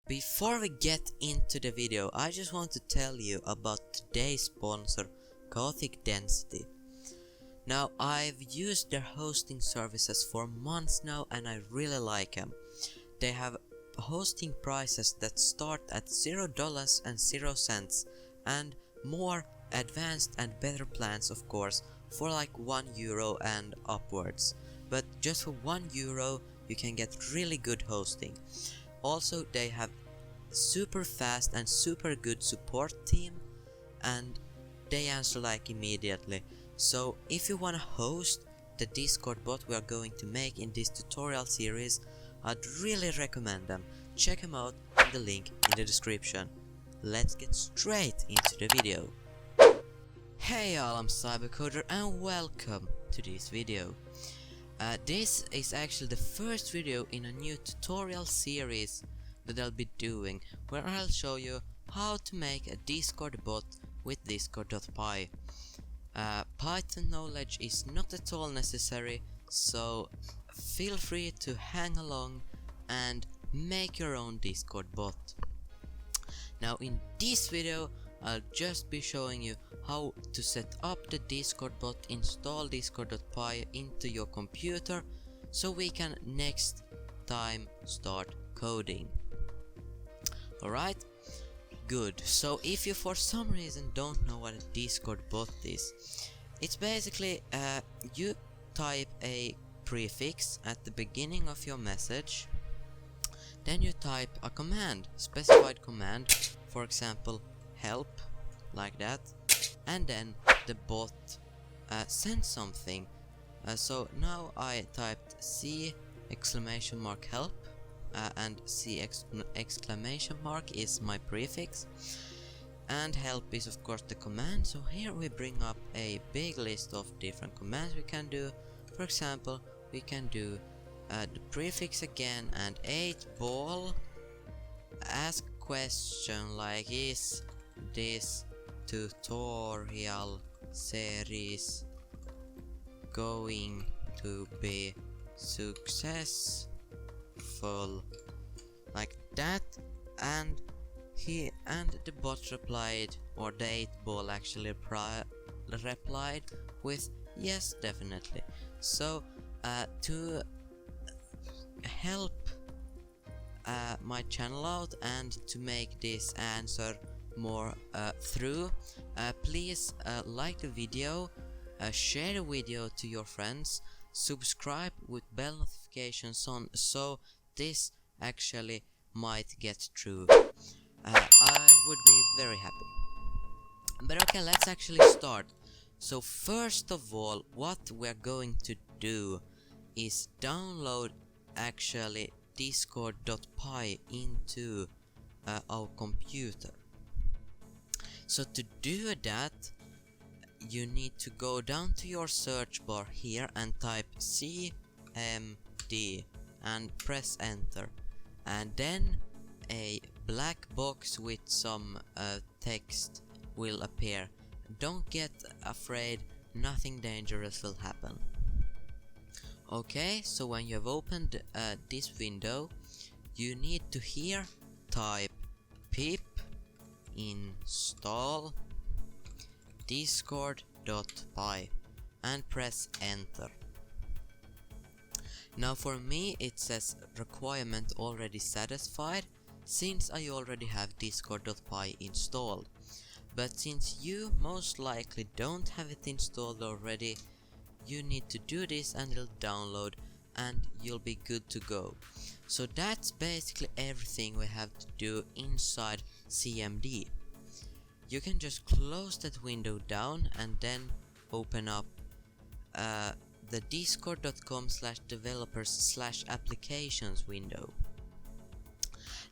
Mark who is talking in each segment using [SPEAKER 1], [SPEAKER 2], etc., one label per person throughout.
[SPEAKER 1] Before we get into the video, I just want to tell you about today's sponsor, Gothic Density. Now, I've used their hosting services for months now and I really like them. They have hosting prices that start at $0 and more advanced and better plans, of course, for like €1 and upwards. But just for €1 you can get really good hosting. Also, they have super fast and super good support team and they answer like immediately. So if you wanna host the Discord bot we are going to make in this tutorial series, I'd really recommend them. Check them out in the link in the description. Let's get straight into the video. Hey y'all, I'm Cybercoder and welcome to this video. This is actually the first video in a new tutorial series that I'll be doing, where I'll show you how to make a Discord bot with Discord.py. Python knowledge is not at all necessary, so feel free to hang along and make your own Discord bot. Now in this video I'll just be showing you how to set up the Discord bot, install Discord.py into your computer so we can next time start coding. Alright? Good. So if you for some reason don't know what a Discord bot is, it's basically you type a prefix at the beginning of your message, then you type a command, specified command, for example help, like that, and then the bot sends something. So now I typed C exclamation mark help, and C exclamation mark is my prefix, and help is of course the command. So here we bring up a big list of different commands we can do. For example, we can do the prefix again and 8-ball, ask question like is this tutorial series going to be successful, like that, and the bot replied, or the 8-ball actually replied with yes, definitely. So to help my channel out and to make this answer more through, please like the video, share the video to your friends, subscribe with bell notifications on, so this actually might get through. I would be very happy. But okay, let's actually start. So first of all, what we're going to do is download actually Discord.py into our computer. So to do that, you need to go down to your search bar here and type cmd and press enter, and then a black box with some text will appear. Don't get afraid, nothing dangerous will happen. Okay, so when you have opened this window, you need to here type pip install discord.py and press enter. Now for me it says requirement already satisfied, since I already have discord.py installed. But since you most likely don't have it installed already, you need to do this and it'll download and you'll be good to go. So that's basically everything we have to do inside CMD. You can just close that window down and then open up the discord.com/developers/applications window.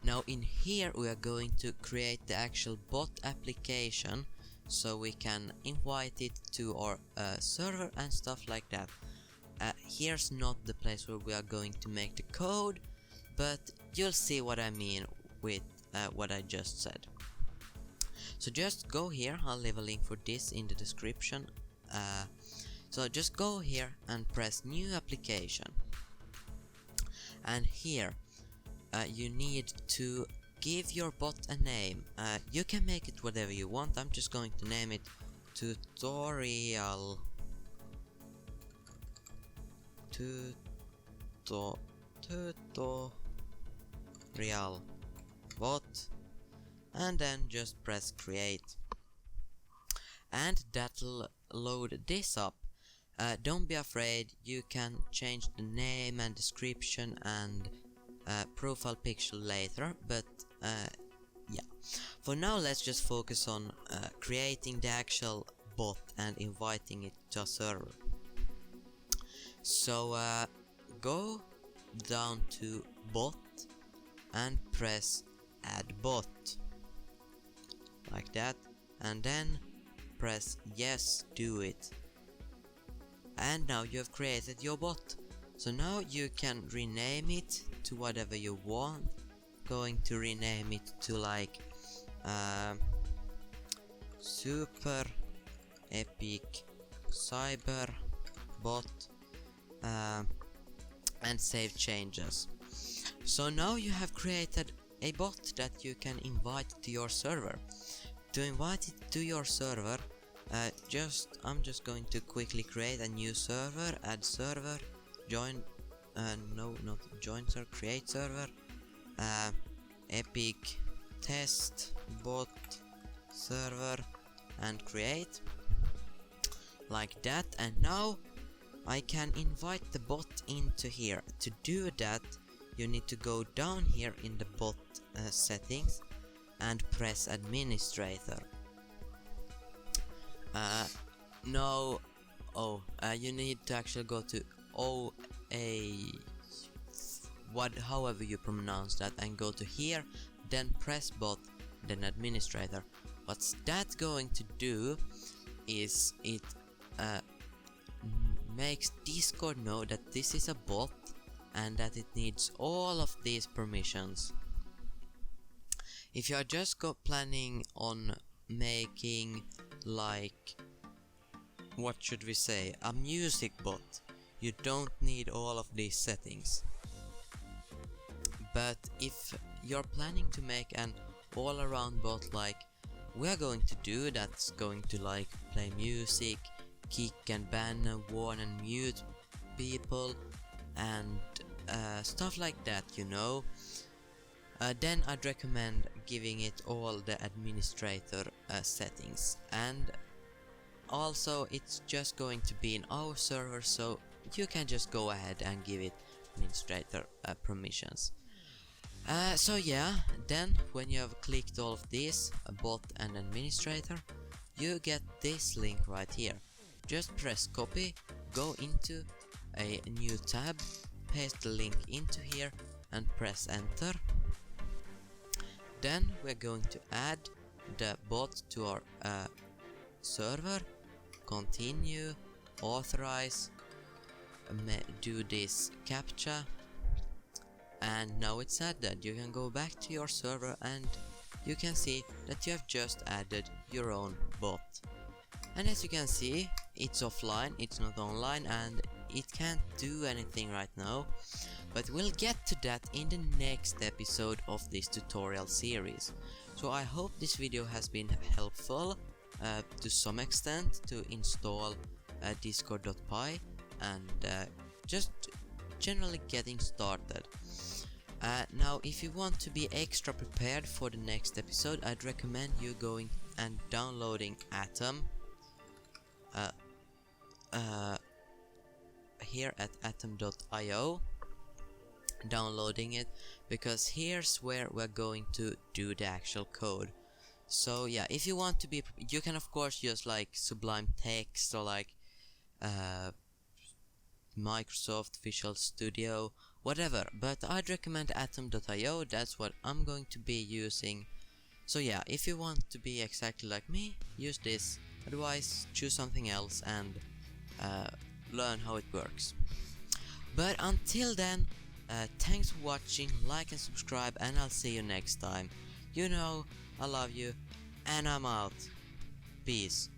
[SPEAKER 1] Now in here we are going to create the actual bot application, so we can invite it to our server and stuff like that. Here's not the place where we are going to make the code, but you'll see what I mean with what I just said. So just go here, I'll leave a link for this in the description. So just go here and press new application, and here you need to give your bot a name. You can make it whatever you want. I'm just going to name it tutorial tutorial bot, and then just press create, and that'll load this up. Don't be afraid, you can change the name and description and profile picture later, but yeah, for now let's just focus on creating the actual bot and inviting it to a server. So go down to bot and press add bot like that, and then press yes, do it, and now you have created your bot. So now you can rename it to whatever you want. Going to rename it to like super epic cyber bot, and save changes. So now you have created a bot that you can invite to your server. To invite it to your server, I'm just going to quickly create a new server, add server, join, no, not join server, create server, epic test bot server, and create like that. And now I can invite the bot into here. To do that, you need to go down here in the bot settings and press administrator. You need to actually go to however you pronounce that, and go to here, then press bot, then administrator. What's that going to do is it makes Discord know that this is a bot and that it needs all of these permissions. If you are just planning on making like, what should we say, a music bot, you don't need all of these settings. But if you're planning to make an all-around bot like we're going to do, that's going to like play music, kick and ban and warn and mute people and stuff like that, you know, then I'd recommend giving it all the administrator settings. And also it's just going to be in our server, so you can just go ahead and give it administrator permissions. So yeah, then when you have clicked all of these, bot and administrator, you get this link right here. Just press copy, go into a new tab, paste the link into here and press enter. Then we're going to add the bot to our server, continue, authorize, do this captcha, and now it's added. You can go back to your server and you can see that you have just added your own bot. And as you can see, it's offline, it's not online, and it can't do anything right now, but we'll get to that in the next episode of this tutorial series. So I hope this video has been helpful to some extent to install discord.py and just generally getting started. Now if you want to be extra prepared for the next episode, I'd recommend you going and downloading Atom here at atom.io, downloading it, because here's where we're going to do the actual code. So yeah, if you want to be, you can of course use like Sublime Text or like Microsoft Visual Studio, whatever, but I'd recommend atom.io. That's what I'm going to be using. So yeah, if you want to be exactly like me, use this, otherwise choose something else and learn how it works. But until then, thanks for watching, like and subscribe, and I'll see you next time. You know, I love you, and I'm out. Peace.